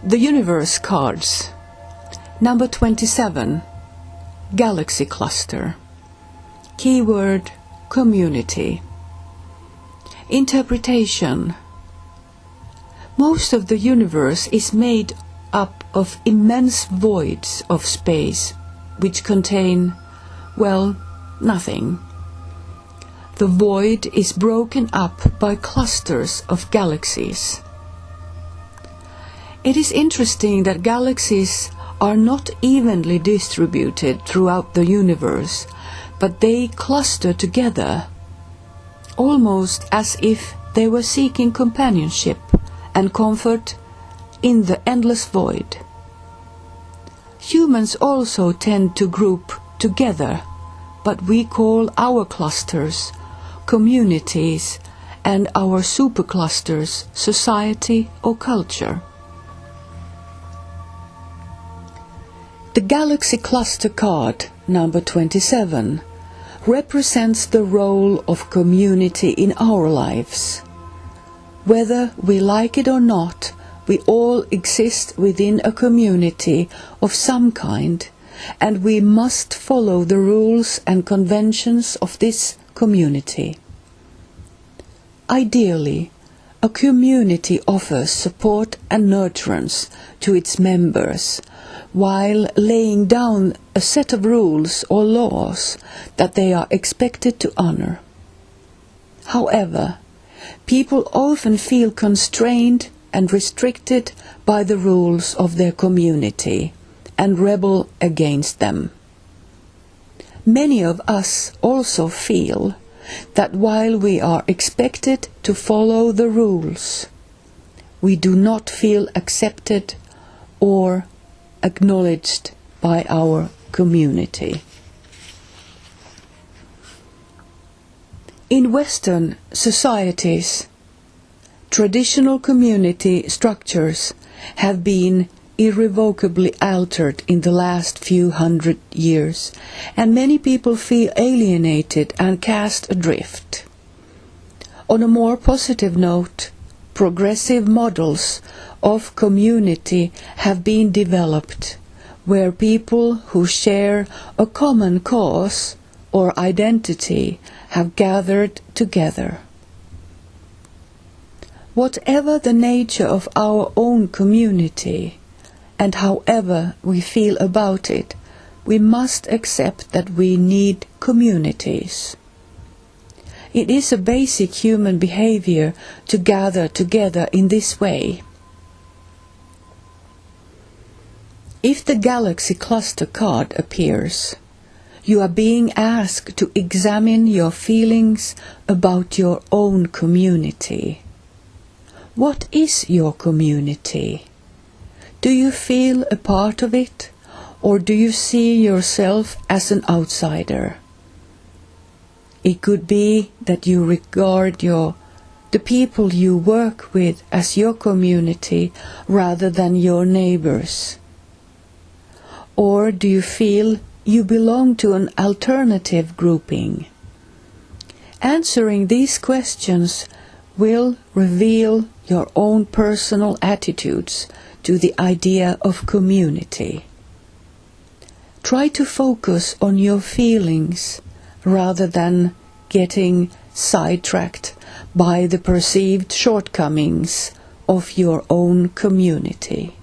The universe cards. Number 27. Galaxy cluster. Keyword community. Interpretation. Most of the universe is made up of immense voids of space which contain, well, nothing. The void is broken up by clusters of galaxies. It is interesting that galaxies are not evenly distributed throughout the universe, but they cluster together, almost as if they were seeking companionship and comfort in the endless void. Humans also tend to group together, but we call our clusters communities and our superclusters society or culture. The Galaxy Cluster card, number 27, represents the role of community in our lives. Whether we like it or not, we all exist within a community of some kind, and we must follow the rules and conventions of this community. Ideally, a community offers support and nurturance to its members, while laying down a set of rules or laws that they are expected to honor. However, people often feel constrained and restricted by the rules of their community and rebel against them. Many of us also feel that while we are expected to follow the rules, we do not feel accepted or acknowledged by our community. In Western societies, traditional community structures have been irrevocably altered in the last few hundred years, and many people feel alienated and cast adrift. On a more positive note, progressive models of community have been developed, where people who share a common cause or identity have gathered together. Whatever the nature of our own community, and however we feel about it, we must accept that we need communities. It is a basic human behavior to gather together in this way. If the Galaxy Cluster card appears, you are being asked to examine your feelings about your own community. What is your community? Do you feel a part of it, or do you see yourself as an outsider? It could be that you regard the people you work with as your community rather than your neighbors. Or do you feel you belong to an alternative grouping? Answering these questions will reveal your own personal attitudes to the idea of community. Try to focus on your feelings rather than getting sidetracked by the perceived shortcomings of your own community.